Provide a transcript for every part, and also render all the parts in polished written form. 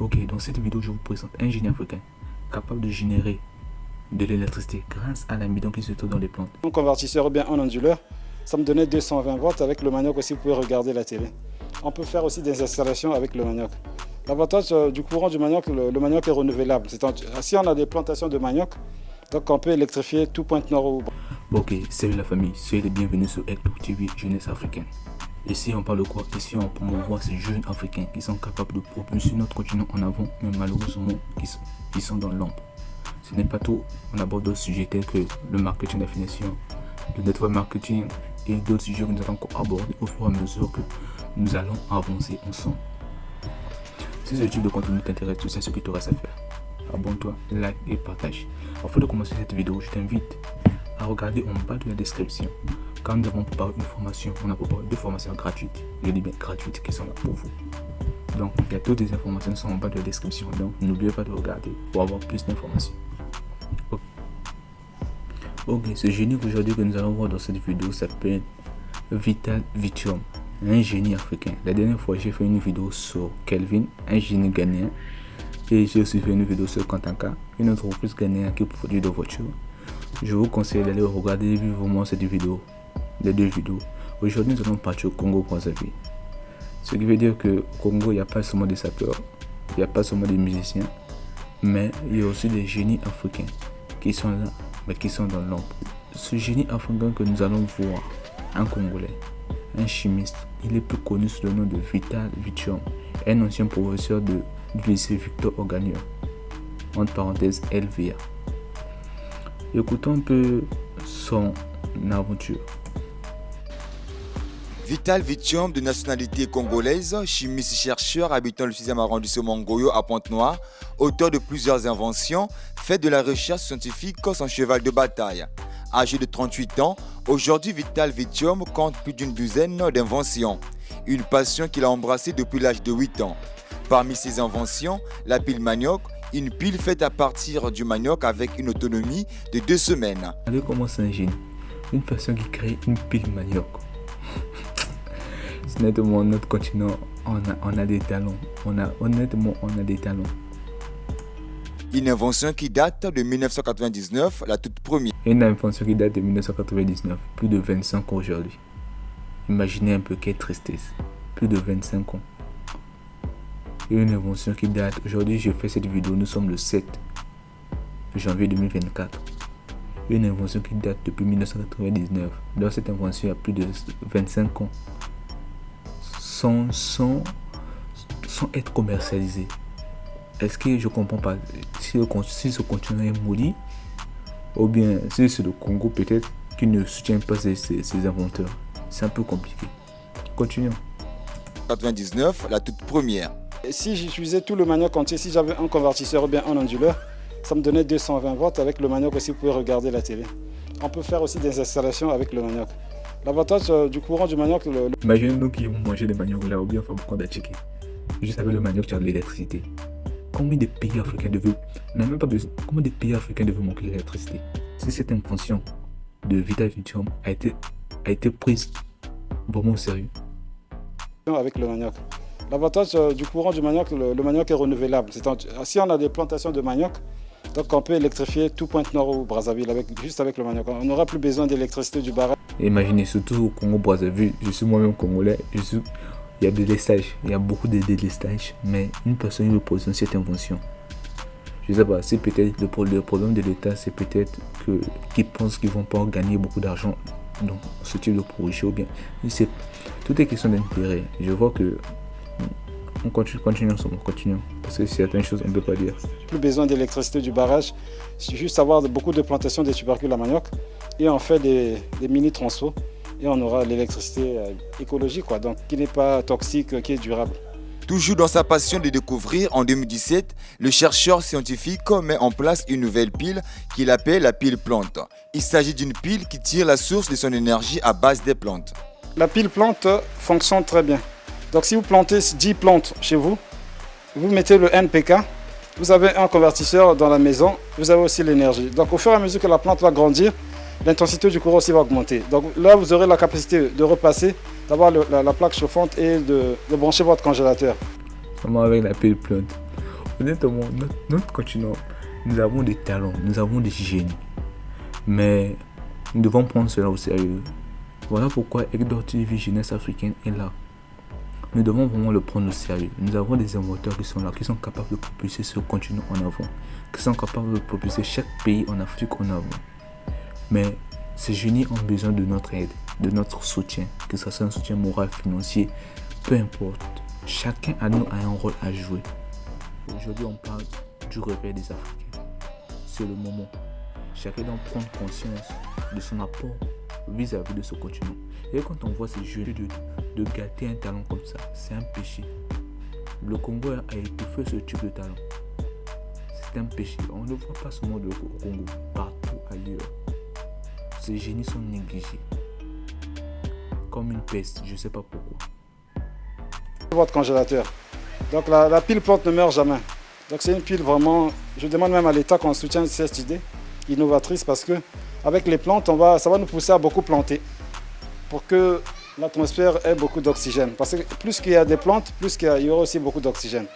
Ok, dans cette vidéo, je vous présente un génie africain capable de générer de l'électricité grâce à l'amidon qui se trouve dans les plantes. Un convertisseur ou bien un onduleur, ça me donnait 220 volts. Avec le manioc aussi, vous pouvez regarder la télé. On peut faire aussi des installations avec le manioc. L'avantage du courant du manioc, le manioc est renouvelable. Si on a des plantations de manioc, donc on peut électrifier tout Pointe-Nord ou... Ok, salut la famille, soyez les bienvenus sur Hector TV Jeunesse Africaine. Ici on parle de quoi? Ici on promouvoit ces jeunes africains qui sont capables de propulser notre continent en avant, mais malheureusement qui sont dans l'ombre. Ce n'est pas tout, on aborde d'autres sujets tels que le marketing d'affiliation, le network marketing et d'autres sujets que nous allons encore aborder au fur et à mesure que nous allons avancer ensemble. Si ce type de contenu t'intéresse, tu sais ce qu'il te reste à faire. Abonne-toi, like et partage. Avant de commencer cette vidéo, je t'invite à regarder en bas de la description. Quand nous avons préparé une formation, on a préparé deux formations gratuites. Je dis bien gratuites qui sont là pour vous. Donc, il y a toutes les informations qui sont en bas de la description. Donc, n'oubliez pas de regarder pour avoir plus d'informations. Ok, ce génie aujourd'hui que nous allons voir dans cette vidéo s'appelle Vital Vitium, un génie africain. La dernière fois, j'ai fait une vidéo sur Kelvin, un génie ghanéen. Et j'ai aussi fait une vidéo sur Kantanka, une entreprise ghanéenne qui produit des voitures. Je vous conseille d'aller regarder vivement cette vidéo, les deux vidéos. Aujourd'hui, nous allons partir au Congo-Brazzaville. Ce qui veut dire qu'au Congo, il n'y a pas seulement des sapeurs, il n'y a pas seulement des musiciens, mais il y a aussi des génies africains qui sont là, mais qui sont dans l'ombre. Ce génie africain que nous allons voir, un Congolais, un chimiste, il est plus connu sous le nom de Vital Vitium, un ancien professeur du lycée Victor Oganier, entre parenthèses LVA. Écoutons un peu son aventure. Vital Vitium, de nationalité congolaise, chimiste-chercheur habitant le 6e arrondissement Ngoyo à Pointe-Noire, auteur de plusieurs inventions, fait de la recherche scientifique son cheval de bataille. Âgé de 38 ans, aujourd'hui Vital Vitium compte plus d'une douzaine d'inventions, une passion qu'il a embrassée depuis l'âge de 8 ans. Parmi ses inventions, la pile manioc, une pile faite à partir du manioc avec une autonomie de 2 semaines. Regardez comment c'est un génie, une personne qui crée une pile manioc. Honnêtement, notre continent, on a des talents. Honnêtement, on a des talents. Une invention qui date de 1999, la toute première. Une invention qui date de 1999, plus de 25 ans aujourd'hui. Imaginez un peu quelle tristesse, plus de 25 ans. Et une invention qui date, aujourd'hui je fais cette vidéo, nous sommes le 7 janvier 2024. Une invention qui date depuis 1999. Dans cette invention, il y a plus de 25 ans. Sans être commercialisé. Est-ce que je comprends pas si ce continent est maudit ou bien si c'est le Congo peut-être qui ne soutient pas ses inventeurs. C'est un peu compliqué. Continuons. 1999, la toute première. Et si j'utilisais tout le manioc entier, si j'avais un convertisseur ou bien un onduleur, ça me donnait 220 volts. Avec le manioc aussi, vous pouvez regarder la télé. On peut faire aussi des installations avec le manioc. L'avantage du courant du manioc... Imaginez-nous qui vont manger des manioc là ou bien faire beaucoup d'achiki. Juste avec le manioc, tu as de l'électricité. Combien de pays africains devaient... On n'a même pas besoin. Combien de pays africains devaient manquer l'électricité? Si cette invention de Vital Vitium a été prise vraiment au sérieux. Avec le manioc. L'avantage du courant du manioc, le manioc est renouvelable. Si on a des plantations de manioc, donc on peut électrifier tout Pointe-Nord ou Brazzaville juste avec le manioc. On n'aura plus besoin d'électricité du barrage. Imaginez, surtout au Congo-Brazzaville, je suis moi-même congolais, il y a des délestages, il y a beaucoup de délestages, mais une personne me pose cette invention. Je sais pas, c'est peut-être le problème de l'État, c'est peut-être qu'ils pensent qu'ils vont pas gagner beaucoup d'argent dans ce type de projet ou bien. Tout est question d'intérêt. Je vois que on continue parce que certaines choses on ne peut pas dire. Plus besoin d'électricité du barrage, c'est juste avoir beaucoup de plantations de tubercules à manioc et on fait des mini transfo et on aura l'électricité écologique, donc qui n'est pas toxique, qui est durable. Toujours dans sa passion de découvrir, en 2017, le chercheur scientifique met en place une nouvelle pile qu'il appelle la pile plante. Il s'agit d'une pile qui tire la source de son énergie à base des plantes. La pile plante fonctionne très bien. Donc si vous plantez 10 plantes chez vous, vous mettez le NPK, vous avez un convertisseur dans la maison, vous avez aussi l'énergie. Donc au fur et à mesure que la plante va grandir, l'intensité du courant aussi va augmenter. Donc là, vous aurez la capacité de repasser, d'avoir la plaque chauffante et de brancher votre congélateur. Comment avec la pile plante? honnêtement, notre continent, nous avons des talents, nous avons des génies. Mais nous devons prendre cela au sérieux. Voilà pourquoi Hector TV Jeunesse Africaine est là. Nous devons vraiment le prendre au sérieux. Nous avons des inventeurs qui sont là, qui sont capables de propulser ce continent en avant, qui sont capables de propulser chaque pays en Afrique en avant. Mais ces génies ont besoin de notre aide, de notre soutien, que ce soit un soutien moral, financier, peu importe. Chacun à nous a un rôle à jouer. Aujourd'hui, on parle du réveil des Africains. C'est le moment. Chacun doit prendre conscience de son apport vis-à-vis de ce continent. Et quand on voit ces jeux de gâter un talent comme ça, c'est un péché. Le Congo a étouffé ce type de talent. C'est un péché. On ne voit pas seulement au Congo, partout ailleurs. Ces génies sont négligés. Comme une peste, je ne sais pas pourquoi. Votre congélateur. Donc la pile plante ne meurt jamais. Donc c'est une pile vraiment, je demande même à l'État qu'on soutienne cette idée innovatrice parce que avec les plantes, ça va nous pousser à beaucoup planter pour que l'atmosphère ait beaucoup d'oxygène. Parce que plus qu'il y a des plantes, plus il y aura aussi beaucoup d'oxygène.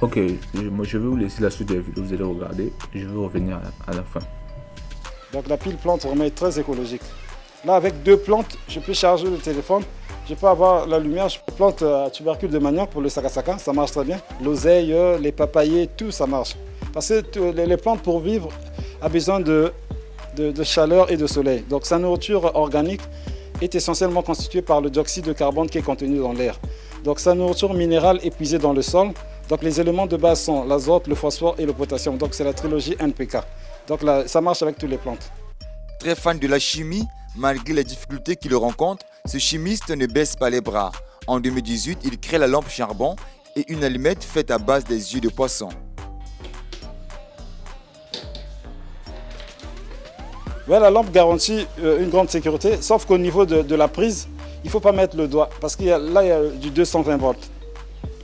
Ok, moi je vais vous laisser la suite de la vidéo, vous allez regarder. Je vais revenir à la fin. Donc la pile plante vraiment est très écologique. Là avec 2 plantes, je peux charger le téléphone. Je peux avoir la lumière, je plante à tubercule de manioc pour le sakasaka, ça marche très bien. L'oseille, les papayers, tout ça marche. Parce que les plantes pour vivre ont besoin de chaleur et de soleil. Donc sa nourriture organique est essentiellement constituée par le dioxyde de carbone qui est contenu dans l'air. Donc sa nourriture minérale est puisée dans le sol. Donc les éléments de base sont l'azote, le phosphore et le potassium. Donc c'est la trilogie NPK. Donc là, ça marche avec toutes les plantes. Très fan de la chimie, malgré les difficultés qu'il rencontre, ce chimiste ne baisse pas les bras. En 2018, il crée la lampe charbon et une allumette faite à base des yeux de poisson. Ouais, la lampe garantit une grande sécurité, sauf qu'au niveau de la prise, il ne faut pas mettre le doigt parce qu'il y a du 220 volts.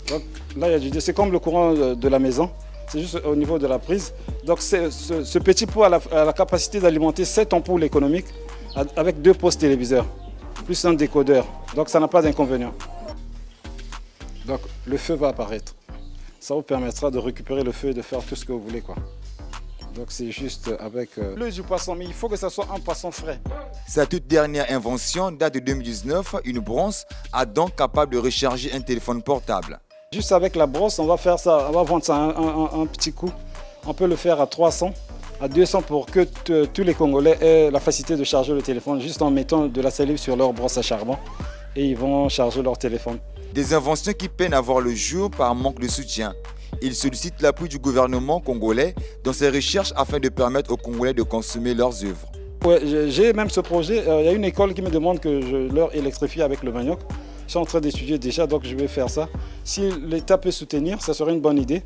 Donc là, c'est comme le courant de la maison, c'est juste au niveau de la prise. Donc ce petit pot a la capacité d'alimenter 7 ampoules économiques avec 2 postes téléviseurs, plus un décodeur. Donc ça n'a pas d'inconvénient. Donc le feu va apparaître. Ça vous permettra de récupérer le feu et de faire tout ce que vous voulez, quoi. Donc c'est juste avec l'œil du poisson, mais il faut que ça soit un poisson frais. Sa toute dernière invention date de 2019, une brosse à dents capable de recharger un téléphone portable. Juste avec la brosse, on va faire ça, on va vendre ça un petit coup. On peut le faire à 300, à 200 pour que tous les Congolais aient la facilité de charger le téléphone juste en mettant de la salive sur leur brosse à charbon et ils vont charger leur téléphone. Des inventions qui peinent à voir le jour par manque de soutien. Il sollicite l'appui du gouvernement congolais dans ses recherches afin de permettre aux Congolais de consommer leurs œuvres. Ouais, j'ai même ce projet. Il y a une école qui me demande que je leur électrifie avec le manioc. Je suis en train d'étudier déjà, donc je vais faire ça. Si l'État peut soutenir, ça serait une bonne idée.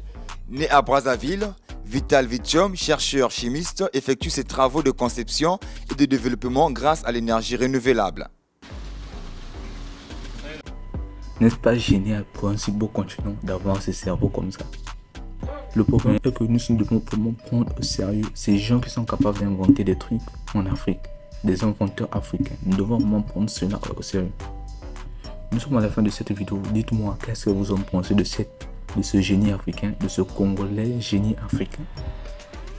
Né à Brazzaville, Vital Vitium, chercheur chimiste, effectue ses travaux de conception et de développement grâce à l'énergie renouvelable. N'est-ce pas génial pour un si beau continent d'avoir ces cerveaux comme ça? Le problème est que nous devons vraiment prendre au sérieux ces gens qui sont capables d'inventer des trucs en Afrique, des inventeurs africains. Nous devons vraiment prendre cela au sérieux. Nous sommes à la fin de cette vidéo. Dites-moi qu'est-ce que vous en pensez de ce génie africain, de ce Congolais génie africain.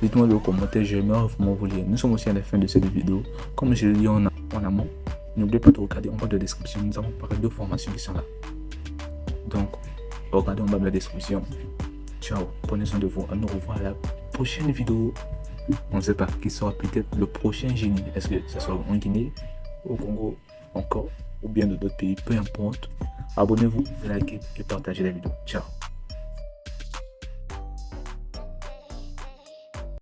Dites-moi dans les commentaires, j'aimerais vraiment vous lire. Nous sommes aussi à la fin de cette vidéo. Comme je l'ai dit en amont, n'oubliez pas de regarder en bas de la description. Nous avons parlé de formations qui sont là. Donc, regardez en bas de la description. Ciao, prenez soin de vous. On nous revoit à la prochaine vidéo. On ne sait pas qui sera peut-être le prochain génie. Est-ce que ce sera en Guinée, au Congo, encore, ou bien de d'autres pays, peu importe. Abonnez-vous, likez et partagez la vidéo. Ciao.